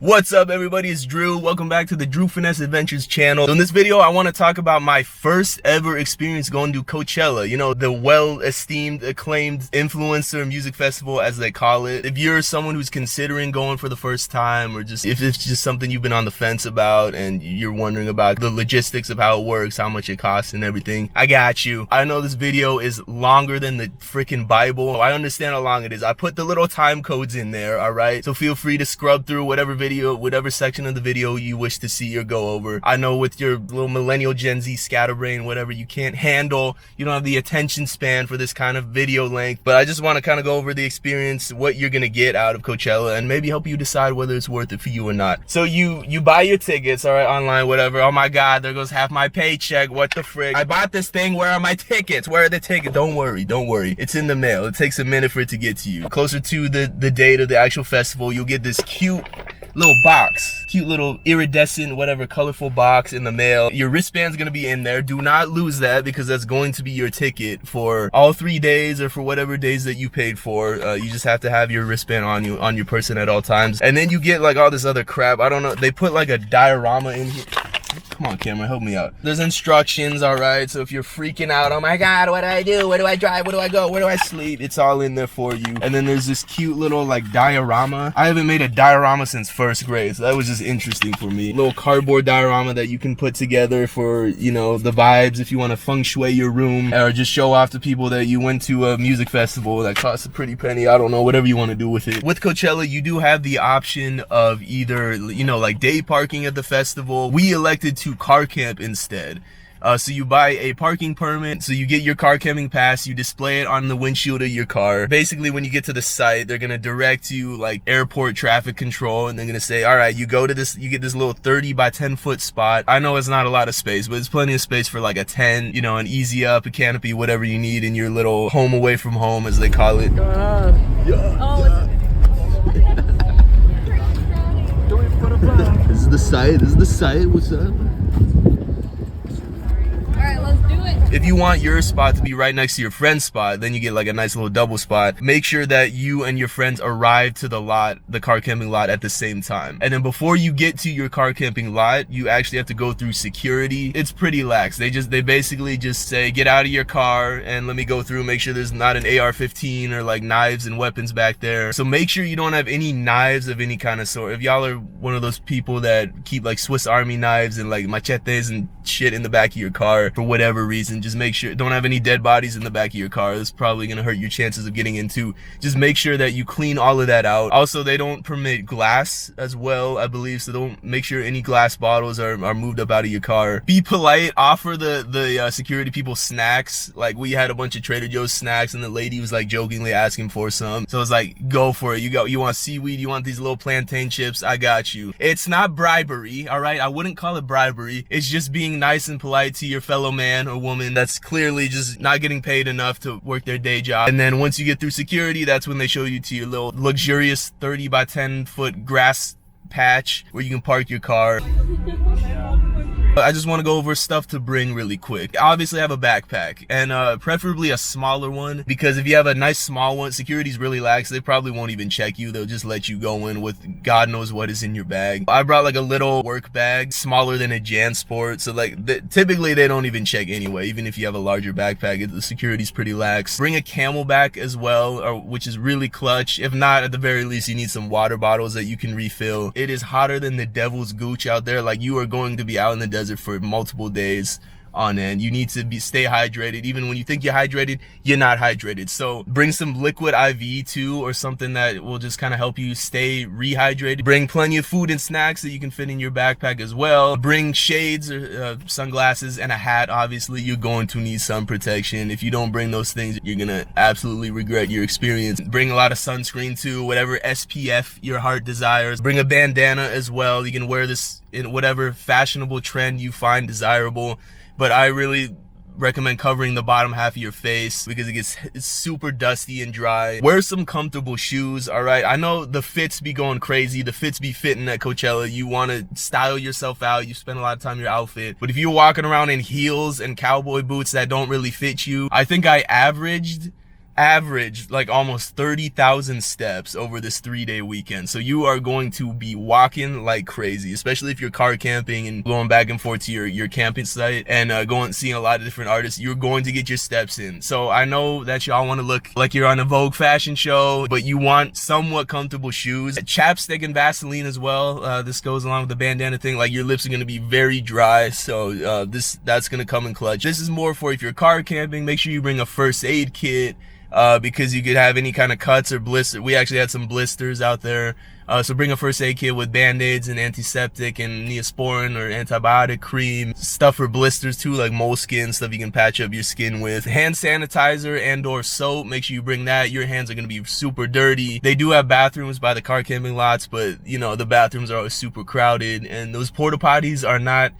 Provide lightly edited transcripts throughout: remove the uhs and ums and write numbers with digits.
What's up, everybody? It's Drew. Welcome back to the Drew Finesse Adventures channel. So in this video, I want to talk about my first ever experience going to Coachella. You know, the well-esteemed, acclaimed influencer music festival, as they call it. If you're someone who's considering going for the first time, or just if it's just something you've been on the fence about and you're wondering about the logistics of how it works, how much it costs and everything, I got you. I know this video is longer than the freaking Bible. I understand how long it is. I put the little time codes in there, all right? So feel free to scrub through whatever whatever section of the video you wish to see or go over. I know with your little millennial Gen Z scatterbrain, whatever, you don't have the attention span for this kind of video length, but I just want to kind of go over the experience, what you're gonna get out of Coachella, and maybe help you decide whether it's worth it for you or not. So you buy your tickets, all right, online, whatever. Oh my God, there goes half my paycheck. What the frick? I bought this thing. Where are my tickets? Where are the tickets? Don't worry. It's in the mail. It takes a minute for it to get to you. Closer to the date of the actual festival, you'll get this cute little box, cute little iridescent, whatever, colorful box in the mail. Your wristband's gonna be in there. Do not lose that, because that's going to be your ticket for all 3 days or for whatever days that you paid for. You just have to have your wristband on your person at all times. And then you get like all this other crap. I don't know, they put like a diorama in here. Come on, camera, help me out. There's instructions, all right? So if you're freaking out, oh my God, what do I do? Where do I drive? Where do I go? Where do I sleep? It's all in there for you. And then there's this cute little like diorama. I haven't made a diorama since first grade, so that was just interesting for me. Little cardboard diorama that you can put together for, you know, the vibes, if you want to feng shui your room, or just show off to people that you went to a music festival that costs a pretty penny. I don't know, whatever you want to do with it. With Coachella, you do have the option of either, you know, like day parking at the festival. We elected to car camp instead. So you buy a parking permit, so you get your car camping pass, you display it on the windshield of your car. Basically, when you get to the site, they're gonna direct you like airport traffic control, and they're gonna say, all right, you go to this, you get this little 30 by 10 foot spot. I know it's not a lot of space, but it's plenty of space for like a 10, you know, an easy up, a canopy, whatever you need in your little home away from home, as they call it. This is the site, what's up? If you want your spot to be right next to your friend's spot, then you get like a nice little double spot. Make sure that you and your friends arrive to the car camping lot at the same time. And then before you get to your car camping lot, you actually have to go through security. It's pretty lax. They basically just say, get out of your car and let me go through, make sure there's not an AR-15 or like knives and weapons back there. So make sure you don't have any knives of any kind of sort. If y'all are one of those people that keep like Swiss Army knives and like machetes and shit in the back of your car for whatever reason, just make sure, don't have any dead bodies in the back of your car. That's probably gonna hurt your chances of getting into. Just make sure that you clean all of that out. Also, they don't permit glass as well, I believe, so don't make sure any glass bottles are moved up out of your car. Be polite. Offer the security people snacks. Like, we had a bunch of Trader Joe's snacks, and the lady was like jokingly asking for some. So it's like, go for it. You want seaweed? You want these little plantain chips? I got you. It's not bribery, all right? I wouldn't call it bribery. It's just being nice and polite to your fellow man or woman that's clearly just not getting paid enough to work their day job. And then once you get through security, that's when they show you to your little luxurious 30 by 10 foot grass patch where you can park your car. I just want to go over stuff to bring really quick. Obviously, have a backpack, and preferably a smaller one, because if you have a nice small one, security's really lax. They probably won't even check you. They'll just let you go in with God knows what is in your bag. I brought like a little work bag, smaller than a JanSport, so like typically they don't even check anyway. Even if you have a larger backpack, the security's pretty lax. Bring a Camelback as well, which is really clutch. If not, at the very least, you need some water bottles that you can refill. It is hotter than the devil's gooch out there. Like, you are going to be out in the desert for multiple days on end. You need to stay hydrated. Even when you think you're hydrated, you're not hydrated. So bring some liquid IV too, or something that will just kind of help you stay rehydrated. Bring plenty of food and snacks that you can fit in your backpack as well. Bring shades or sunglasses and a hat. Obviously, you're going to need sun protection. If you don't bring those things, you're gonna absolutely regret your experience. Bring a lot of sunscreen too, whatever SPF your heart desires. Bring a bandana as well. You can wear this in whatever fashionable trend you find desirable, but I really recommend covering the bottom half of your face because it's super dusty and dry. Wear some comfortable shoes, all right? I know the fits be going crazy. The fits be fitting at Coachella. You want to style yourself out. You spend a lot of time in your outfit. But if you're walking around in heels and cowboy boots that don't really fit you, I think I averaged average like almost 30,000 steps over this 3-day weekend. So you are going to be walking like crazy, especially if you're car camping and going back and forth to your camping site and going seeing a lot of different artists. You're going to get your steps in. So I know that y'all want to look like you're on a Vogue fashion show, but you want somewhat comfortable shoes, chapstick and Vaseline as well. This goes along with the bandana thing. Like, your lips are going to be very dry, so that's going to come in clutch. This is more for if you're car camping. Make sure you bring a first aid kit, because you could have any kind of cuts or blisters. We actually had some blisters out there. So bring a first aid kit with band-aids and antiseptic and Neosporin or antibiotic cream. Stuff for blisters too, like moleskin, stuff you can patch up your skin with. Hand sanitizer and or soap. Make sure you bring that. Your hands are going to be super dirty. They do have bathrooms by the car camping lots, but you know, the bathrooms are always super crowded, and those porta potties are not...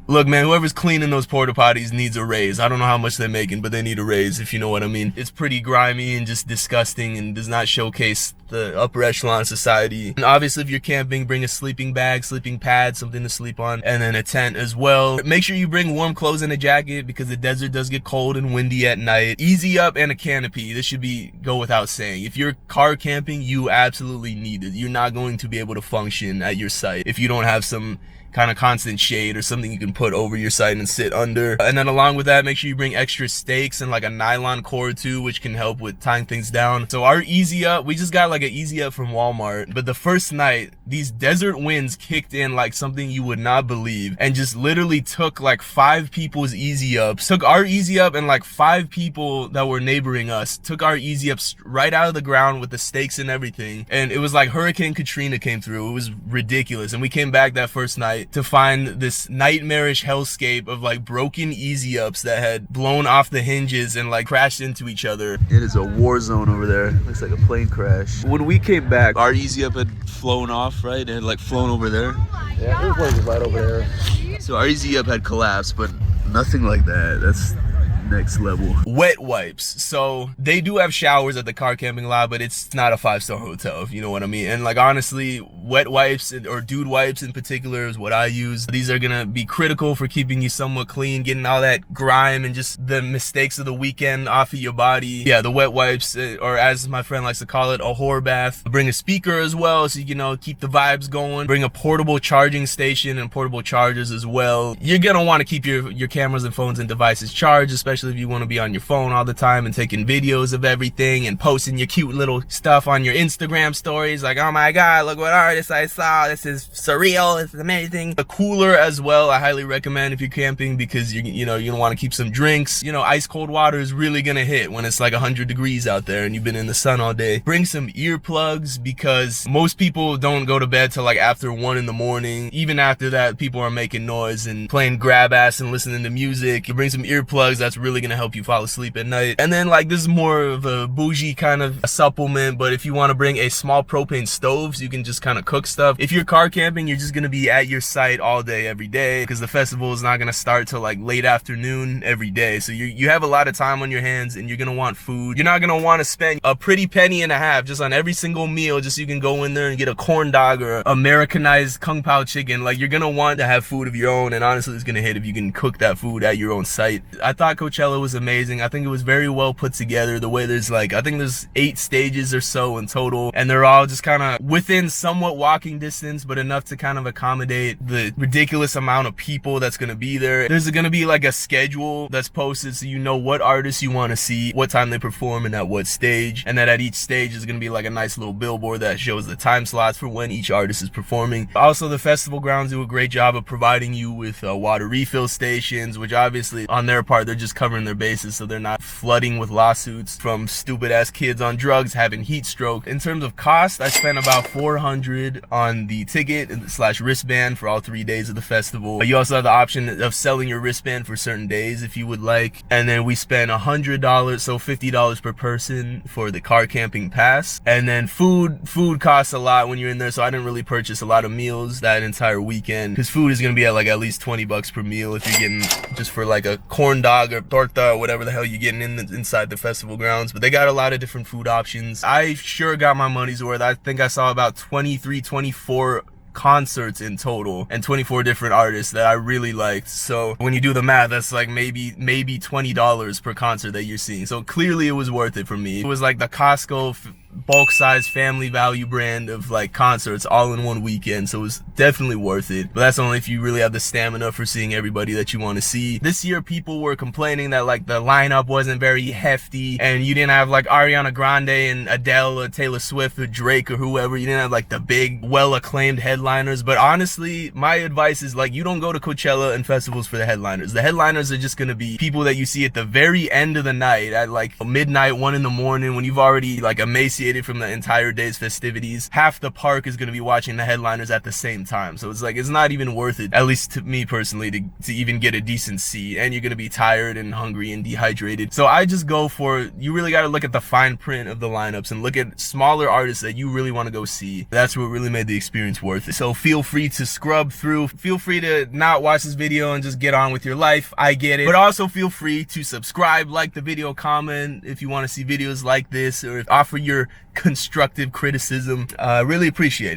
Look, man, whoever's cleaning those porta potties needs a raise. I don't know how much they're making, but they need a raise, if you know what I mean. It's pretty grimy and just disgusting and does not showcase the upper echelon of society. And obviously, if you're camping, bring a sleeping bag, sleeping pad, something to sleep on, and then a tent as well. Make sure you bring warm clothes and a jacket, because the desert does get cold and windy at night. Easy up and a canopy. This should go without saying. If you're car camping, you absolutely need it. You're not going to be able to function at your site if you don't have some kind of constant shade or something you can put over your site and sit under. And then along with that, make sure you bring extra stakes and like a nylon cord too, which can help with tying things down. So our Easy Up, we just got like an Easy Up from Walmart, but the first night these desert winds kicked in like something you would not believe, and just literally took like 5 people's Easy Ups, took our Easy Up, and like 5 people that were neighboring us took our Easy Ups right out of the ground with the stakes and everything. And it was like Hurricane Katrina came through. It was ridiculous. And we came back that first night to find this nightmarish hellscape of like broken Easy Ups that had blown off the hinges and like crashed into each other. It is a war zone over there. Looks like a plane crash. When we came back, our Easy Up had flown off, right? It had like flown over there. Yeah, it was right over there. So our Easy Up had collapsed, but nothing like that. That's next level. Wet wipes. So they do have showers at the car camping lot, but it's not a 5-star hotel, if you know what I mean. And like, honestly, wet wipes or dude wipes in particular is what I use. These are gonna be critical for keeping you somewhat clean, getting all that grime and just the mistakes of the weekend off of your body. Yeah, the wet wipes, or as my friend likes to call it, a whore bath. Bring a speaker as well, so you know, keep the vibes going. Bring a portable charging station and portable chargers as well. You're gonna want to keep your cameras and phones and devices charged, especially if you want to be on your phone all the time and taking videos of everything and posting your cute little stuff on your Instagram stories, like, oh my god, look what artist I saw, this is surreal, this is amazing. A cooler as well, I highly recommend if you're camping, because you're gonna want to keep some drinks. You know, ice cold water is really gonna hit when it's like 100 degrees out there and you've been in the sun all day. Bring some earplugs, because most people don't go to bed till like after 1 in the morning. Even after that, people are making noise and playing grab ass and listening to music. You bring some earplugs, that's really gonna help you fall asleep at night. And then like, this is more of a bougie kind of a supplement, but if you want to bring a small propane stove so you can just kind of cook stuff. If you're car camping, you're just gonna be at your site all day every day, because the festival is not gonna start till like late afternoon every day. So you have a lot of time on your hands, and you're gonna want food. You're not gonna want to spend a pretty penny and a half just on every single meal just so you can go in there and get a corn dog or Americanized kung pao chicken. Like, you're gonna want to have food of your own, and honestly, it's gonna hit if you can cook that food at your own site. I thought Coachella was amazing. I think it was very well put together. The way there's like, I think there's 8 stages or so in total, and they're all just kind of within somewhat walking distance, but enough to kind of accommodate the ridiculous amount of people that's going to be there. There's going to be like a schedule that's posted, so you know what artists you want to see, what time they perform, and at what stage. And that at each stage is going to be like a nice little billboard that shows the time slots for when each artist is performing. Also, the festival grounds do a great job of providing you with water refill stations, which obviously on their part, they're just covering their bases, so they're not flooding with lawsuits from stupid ass kids on drugs having heat stroke. In terms of cost, I spent about $400 on the ticket / wristband for all 3 days of the festival. You also have the option of selling your wristband for certain days if you would like. And then we spent $100, so $50 per person for the car camping pass. And then food costs a lot when you're in there, so I didn't really purchase a lot of meals that entire weekend, because food is gonna be at least 20 bucks per meal if you're getting just for like a corn dog or torta or whatever the hell you're getting inside the festival grounds. But they got a lot of different food options. I sure got my money's worth. I think I saw about 23, 24 concerts in total and 24 different artists that I really liked. So when you do the math, that's like maybe $20 per concert that you're seeing. So clearly it was worth it for me. It was like the Costco bulk size family value brand of like concerts all in one weekend, so it was definitely worth it. But that's only if you really have the stamina for seeing everybody that you want to see. This year people were complaining that like the lineup wasn't very hefty and you didn't have like Ariana Grande and Adele or Taylor Swift or Drake or whoever. You didn't have like the big well acclaimed headliners. But honestly, my advice is like, you don't go to Coachella and festivals for the headliners. The headliners are just gonna be people that you see at the very end of the night at like midnight, 1 in the morning, when you've already like emaciated from the entire day's festivities. Half the park is going to be watching the headliners at the same time, so it's like it's not even worth it, at least to me personally, to even get a decent seat, and you're going to be tired and hungry and dehydrated. So I just go for, you really got to look at the fine print of the lineups and look at smaller artists that you really want to go see. That's what really made the experience worth it. So feel free to scrub through, feel free to not watch this video and just get on with your life. I get it, but also feel free to subscribe, like the video, comment if you want to see videos like this, or offer your constructive criticism. Really appreciate it.